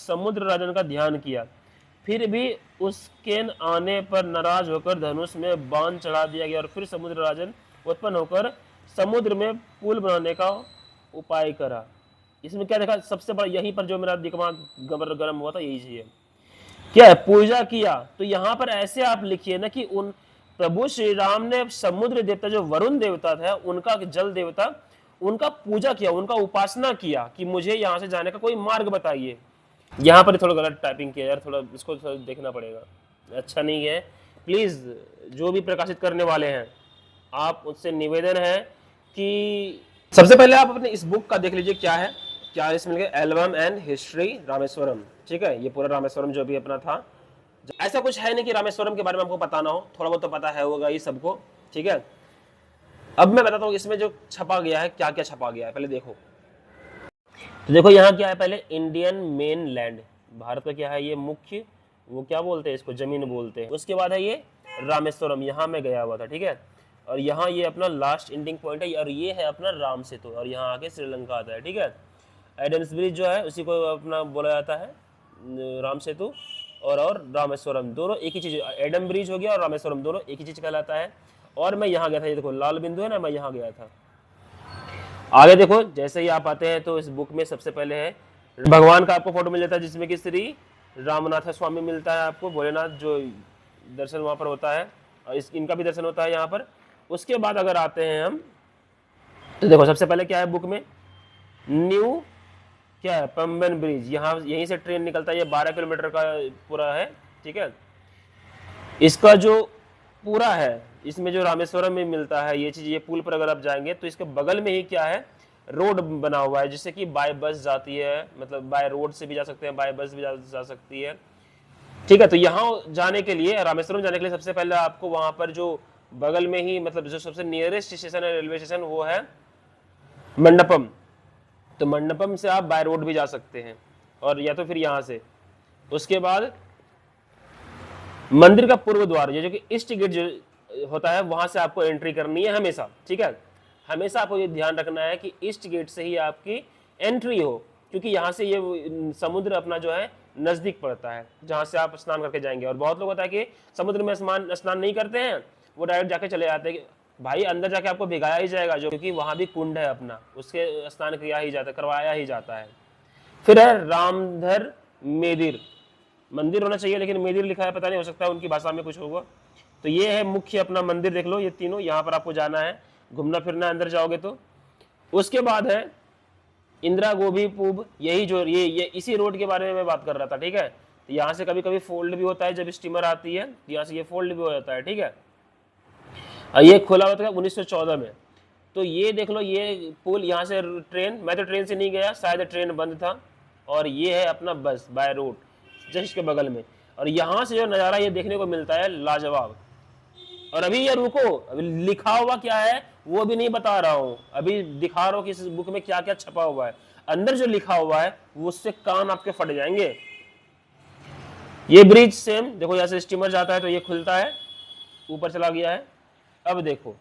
समुद्र राजन का ध्यान किया, फिर भी उसके आने पर नाराज होकर धनुष में बाण चढ़ा दिया गया और फिर समुद्र राजन उत्पन्न होकर समुद्र में पुल बनाने का उपाय करा। इसमें क्या देखा, सबसे बड़ा यहीं पर जो मेरा दिमाग गर्म हुआ था यही चीज, क्या है, पूजा किया। तो यहाँ पर ऐसे आप लिखिए ना कि उन प्रभु श्री राम ने समुद्र देवता जो वरुण देवता था, उनका जल देवता, उनका पूजा किया, उनका उपासना किया कि मुझे यहाँ से जाने का कोई मार्ग बताइए। यहाँ पर थोड़ा गलत टाइपिंग किया यार, थोड़ा इसको थोड़ा देखना पड़ेगा, अच्छा नहीं है। प्लीज जो भी प्रकाशित करने वाले हैं, आप उससे निवेदन है कि सबसे पहले आप अपने इस बुक का देख लीजिए क्या है, क्या इसमें एल्बम एंड हिस्ट्री रामेश्वरम, ठीक है। ये पूरा रामेश्वरम जो भी अपना था, ऐसा कुछ है नहीं कि रामेश्वरम के बारे में हमको पता ना हो, थोड़ा बहुत तो पता है होगा ये सबको, ठीक है। अब मैं बताता हूँ इसमें जो छपा गया है, क्या क्या छपा गया है, पहले देखो। तो देखो यहाँ क्या है, पहले इंडियन मेन लैंड, भारत का क्या है ये मुख्य, वो क्या बोलते हैं इसको, जमीन बोलते हैं। उसके बाद है ये रामेश्वरम, यहाँ में गया हुआ था, ठीक है। और यहाँ ये अपना लास्ट एंडिंग पॉइंट है, और ये है अपना राम सेतु, और यहाँ आके श्रीलंका आता है, ठीक है। एडम्स ब्रिज जो है उसी को अपना बोला जाता है राम सेतु, और रामेश्वरम दोनों एक ही चीज, एडम ब्रिज हो गया और रामेश्वरम दोनों एक ही चीज कहलाता है। और मैं यहाँ गया था, ये देखो लाल बिंदु है ना, मैं यहाँ गया था। आगे देखो, जैसे ही आप आते हैं तो इस बुक में सबसे पहले है भगवान का आपको फोटो मिल जाता है, जिसमें कि श्री रामनाथ स्वामी मिलता है आपको, भोलेनाथ जो दर्शन वहां पर होता है, और इनका भी दर्शन होता है यहाँ पर। उसके बाद अगर आते हैं हम तो देखो सबसे पहले क्या है बुक में, न्यू क्या है, पंबन ब्रिज, यहाँ यहीं से ट्रेन निकलता है, ये 12 किलोमीटर का पूरा है, ठीक है। इसका जो पूरा है, इसमें जो रामेश्वरम में मिलता है ये चीज, ये पुल पर अगर आप जाएंगे तो इसके बगल में ही क्या है, रोड बना हुआ है, जिससे कि बाय बस जाती है, मतलब बाय रोड से भी जा सकते हैं, बाय बस भी जा सकती है, ठीक है। तो यहाँ जाने के लिए, रामेश्वरम जाने के लिए सबसे पहले आपको वहां पर जो बगल में ही, मतलब जो सबसे नियरेस्ट स्टेशन है, रेलवे स्टेशन, वो है मंडपम। तो मंडपम से आप बाय रोड भी जा सकते हैं, और या तो फिर यहाँ से। उसके बाद मंदिर का पूर्व द्वार, ये जो कि ईस्ट गेट जो होता है, वहां से आपको एंट्री करनी है हमेशा, ठीक है। हमेशा आपको ये ध्यान रखना है कि ईस्ट गेट से ही आपकी एंट्री हो, क्योंकि यहाँ से ये समुद्र अपना जो है नजदीक पड़ता है, जहाँ से आप स्नान करके जाएंगे। और बहुत लोग होता है कि समुद्र में स्नान नहीं करते हैं, वो डायरेक्ट जाके चले जाते हैं। भाई अंदर जाके आपको भिगाया ही जाएगा, जो क्योंकि वहां भी कुंड है अपना, उसके स्नान किया ही जाता है, करवाया ही जाता है। फिर है रामधर मेदिर, मंदिर होना चाहिए लेकिन मेदिर लिखा है, पता नहीं, हो सकता है उनकी भाषा में कुछ होगा। तो ये है मुख्य अपना मंदिर, देख लो ये तीनों, यहाँ पर आपको जाना है, घूमना फिरना अंदर जाओगे तो। उसके बाद है इंदिरा गोभी पूब, यही जो ये इसी रोड के बारे में मैं बात कर रहा था, ठीक है। तो यहाँ से कभी कभी फोल्ड भी होता है, जब स्टीमर आती है यहाँ से ये फोल्ड भी हो जाता है, ठीक है। ये खुला हुआ था 1914 में। तो ये देख लो, ये पुल, यहाँ से ट्रेन, मैं तो ट्रेन से नहीं गया, शायद ट्रेन बंद था। और ये है अपना बस बाय रोड जस्ट के बगल में, और यहाँ से जो नज़ारा ये देखने को मिलता है लाजवाब। और अभी ये रुको, अभी लिखा हुआ क्या है वो भी नहीं बता रहा हूँ, अभी दिखा रहा हूँ कि इस बुक में क्या क्या छपा हुआ है। अंदर जो लिखा हुआ है वो उससे कान आपके फट जाएंगे। ये ब्रिज सेम देखो, यहाँ से स्टीमर जाता है तो ये खुलता है, ऊपर चला गया है। अब देखो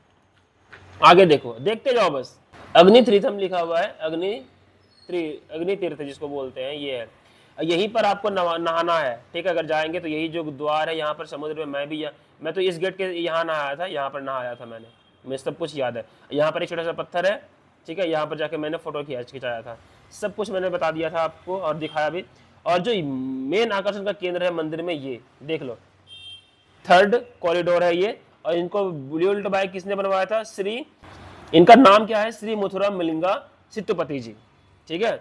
आगे, देखो देखते जाओ बस। अग्नि तीर्थम लिखा हुआ है, अग्नि तीर्थ जिसको बोलते हैं, ये है। यहीं पर आपको नहाना है, ठीक है। अगर जाएंगे तो यही जो द्वार है, यहाँ पर समुद्र में मैं तो इस गेट के यहाँ नहाया था, यहाँ पर नहाया था मैंने, मुझे सब कुछ याद है। यहाँ पर एक छोटा सा पत्थर है, ठीक है, यहाँ पर जाके मैंने फोटो खिंचाया था, सब कुछ मैंने बता दिया था आपको और दिखाया भी। और जो मेन आकर्षण का केंद्र है मंदिर में, ये देख लो, 3rd कॉरिडोर है ये। और इनको बुल्ट बाय किसने बनवाया था, इनका नाम क्या है, श्री मथुरा मिलिंगा सिद्धपति जी, ठीक है।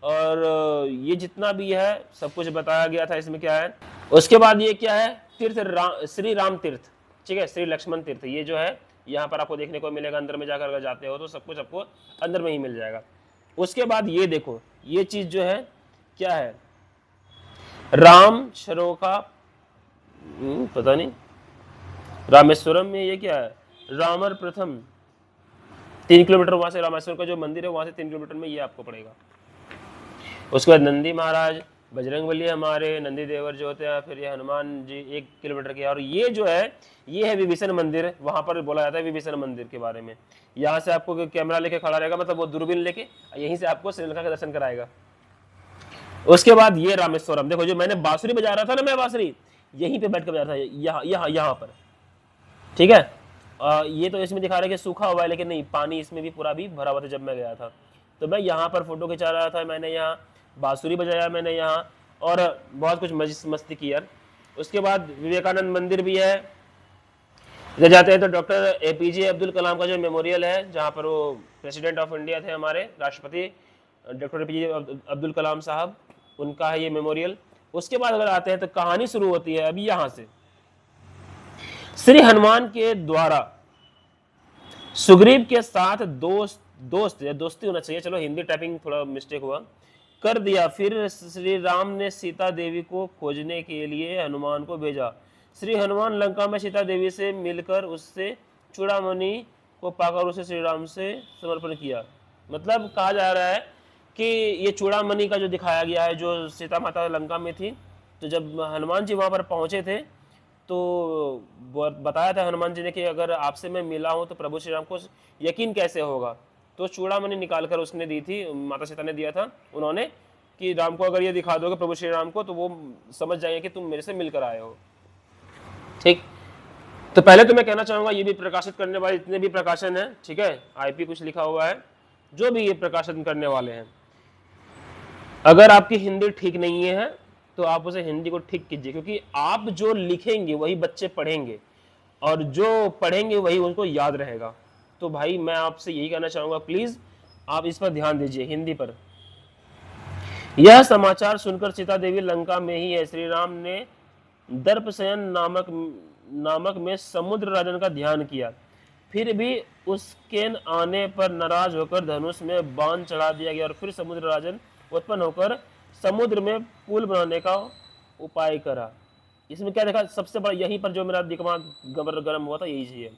और ये जितना भी है सब कुछ बताया गया था इसमें क्या है। उसके बाद ये क्या है, तीर्थ श्री राम तीर्थ, ठीक है, श्री लक्ष्मण तीर्थ, ये जो है यहाँ पर आपको देखने को मिलेगा। अंदर में जाकर अगर जाते हो तो सब कुछ आपको अंदर में ही मिल जाएगा। उसके बाद ये देखो, ये चीज जो है क्या है, राम सरोका, पता नहीं, रामेश्वरम में ये क्या है, रामर प्रथम, 3 किलोमीटर वहां से रामेश्वर का जो मंदिर है वहां से 3 किलोमीटर में ये आपको पड़ेगा। उसके बाद नंदी महाराज, बजरंगबली हमारे, नंदी देवर जो होते हैं, फिर ये हनुमान जी 1 किलोमीटर के। और ये जो है ये है विभीषण मंदिर, वहां पर बोला जाता है विभीषण मंदिर के बारे में। यहाँ से आपको कैमरा लेके खड़ा रहेगा, मतलब वो दूरबीन लेके, यहीं से आपको श्रीलंका का दर्शन कराएगा। उसके बाद ये रामेश्वरम, देखो जो मैंने बांसुरी बजा रहा था ना, मैं बांसुरी यहीं पे बैठ कर बजा रहा था, यहाँ पर, ठीक है। ये तो इसमें दिखा रहा है कि सूखा हुआ है, लेकिन नहीं, पानी इसमें भी पूरा भी भरा हुआ था जब मैं गया था। तो मैं यहाँ पर फोटो खिंचा रहा था, मैंने यहाँ बांसुरी बजाया मैंने यहाँ, और बहुत कुछ मस्ती की यार। उसके बाद विवेकानंद मंदिर भी है, इधर जाते हैं तो डॉक्टर APJ अब्दुल कलाम का जो मेमोरियल है, जहाँ पर वो प्रेसिडेंट ऑफ इंडिया थे, हमारे राष्ट्रपति डॉक्टर APJ अब्दुल कलाम साहब, उनका है ये मेमोरियल। उसके बाद अगर आते हैं तो कहानी शुरू होती है अभी यहाँ से। श्री हनुमान के द्वारा सुग्रीव के साथ दोस्ती होना चाहिए, चलो हिंदी टाइपिंग थोड़ा मिस्टेक हुआ, कर दिया। फिर श्री राम ने सीता देवी को खोजने के लिए हनुमान को भेजा। श्री हनुमान लंका में सीता देवी से मिलकर उससे चूड़ामणि को पाकर उसे श्री राम से समर्पण किया। मतलब कहा जा रहा है कि ये चूड़ामणि का जो दिखाया गया है, जो सीता माता लंका में थी, तो जब हनुमान जी वहाँ पर पहुँचे थे तो बताया था हनुमान जी ने कि अगर आपसे मैं मिला हूँ तो प्रभु श्री राम को यकीन कैसे होगा। तो चूड़ामणि निकाल कर उसने दी थी, माता सीता ने दिया था उन्होंने, कि राम को अगर ये दिखा दोगे प्रभु श्री राम को, तो वो समझ जाएंगे कि तुम मेरे से मिलकर आए हो। ठीक, तो पहले तो मैं कहना चाहूंगा ये भी प्रकाशित करने वाले जितने भी प्रकाशन है, ठीक है, IP कुछ लिखा हुआ है, जो भी ये प्रकाशन करने वाले हैं, अगर आपकी हिंदी ठीक नहीं है तो आप उसे हिंदी को ठीक कीजिए, क्योंकि आप जो लिखेंगे वही बच्चे पढ़ेंगे, और जो पढ़ेंगे वही उनको याद रहेगा। तो भाई मैं आपसे यही कहना चाहूंगा, प्लीज आप इस पर ध्यान दीजिए, हिंदी पर। यह समाचार सुनकर सीता देवी लंका में ही है। श्री राम ने दर्पशयन नामक में समुद्र राजन का ध्यान किया, फिर भी उसके आने पर नाराज होकर धनुष में बाण चढ़ा दिया गया, और फिर समुद्र राजन उत्पन्न होकर समुद्र में पुल बनाने का उपाय करा। इसमें क्या देखा, सबसे बड़ा यहीं पर जो मेरा दिमाग गर्म हुआ था, यही चीज है,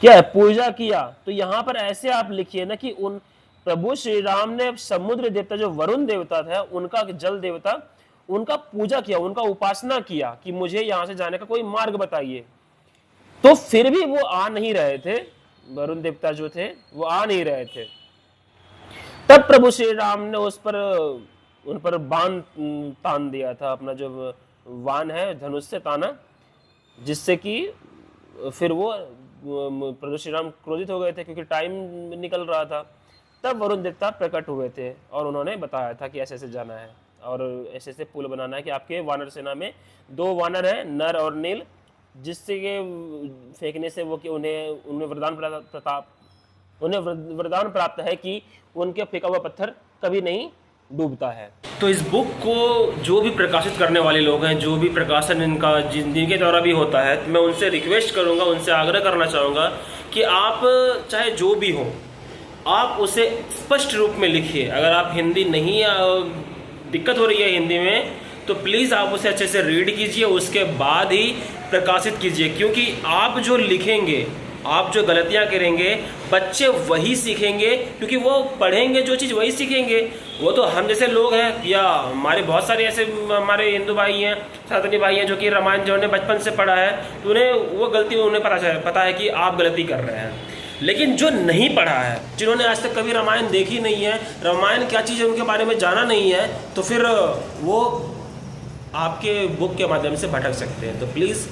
क्या है, पूजा किया। तो यहाँ पर ऐसे आप लिखिए ना कि उन प्रभु श्री राम ने समुद्र देवता जो वरुण देवता था, उनका जल देवता, उनका पूजा किया, उनका उपासना किया कि मुझे यहां से जाने का कोई मार्ग बताइए। तो फिर भी वो आ नहीं रहे थे, वरुण देवता जो थे वो आ नहीं रहे थे। तब प्रभु श्री राम ने उन पर बाण तान दिया था, अपना जो वान है धनुष से ताना, जिससे कि फिर वो प्रभु श्री राम क्रोधित हो गए थे, क्योंकि टाइम निकल रहा था। तब वरुण देवता प्रकट हुए थे और उन्होंने बताया था कि ऐसे ऐसे जाना है और ऐसे ऐसे पुल बनाना है, कि आपके वानर सेना में 2 वानर हैं, नर और नील, जिससे के फेंकने से वो कि उन्हें वरदान प्राप्त है कि उनके फेंका हुआ पत्थर कभी नहीं डूबता है। तो इस बुक को जो भी प्रकाशित करने वाले लोग हैं, जो भी प्रकाशन इनका जिनके द्वारा भी होता है, तो मैं उनसे रिक्वेस्ट करूंगा, उनसे आग्रह करना चाहूँगा कि आप चाहे जो भी हो, आप उसे स्पष्ट रूप में लिखिए। अगर आप हिंदी नहीं दिक्कत हो रही है हिंदी में, तो प्लीज़ आप उसे अच्छे से रीड कीजिए, उसके बाद ही प्रकाशित कीजिए, क्योंकि आप जो लिखेंगे, आप जो गलतियां करेंगे, बच्चे वही सीखेंगे, क्योंकि वो पढ़ेंगे जो चीज़ वही सीखेंगे। वो तो हम जैसे लोग हैं, या हमारे बहुत सारे ऐसे हमारे हिंदू भाई हैं, सनातनी भाई हैं, जो कि रामायण जो उन्हें बचपन से पढ़ा है, तो उन्हें वो गलती उन्हें पता है कि आप गलती कर रहे हैं। लेकिन जो नहीं पढ़ा है, जिन्होंने आज तक कभी रामायण देखी नहीं है, रामायण क्या चीज़ है उनके बारे में जाना नहीं है, तो फिर वो आपके बुक के माध्यम से भटक सकते हैं। तो प्लीज़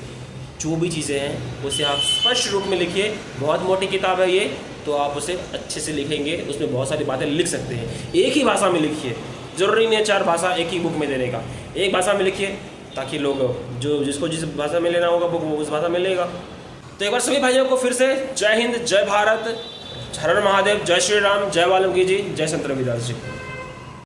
जो भी चीज़ें हैं उसे आप स्पष्ट रूप में लिखिए। बहुत मोटी किताब है ये, तो आप उसे अच्छे से लिखेंगे, उसमें बहुत सारी बातें लिख सकते हैं। एक ही भाषा में लिखिए, ज़रूरी नहीं है 4 भाषा एक ही बुक में देने का, एक भाषा में लिखिए, ताकि लोग जिसको जिस भाषा में लेना होगा बुक, वो उस भाषा में लेगा। तो एक बार सभी भाइयों को फिर से जय हिंद, जय भारत, हर हर महादेव, जय श्री राम, जय वाल्मीकि जी, जय संत रविदास जी।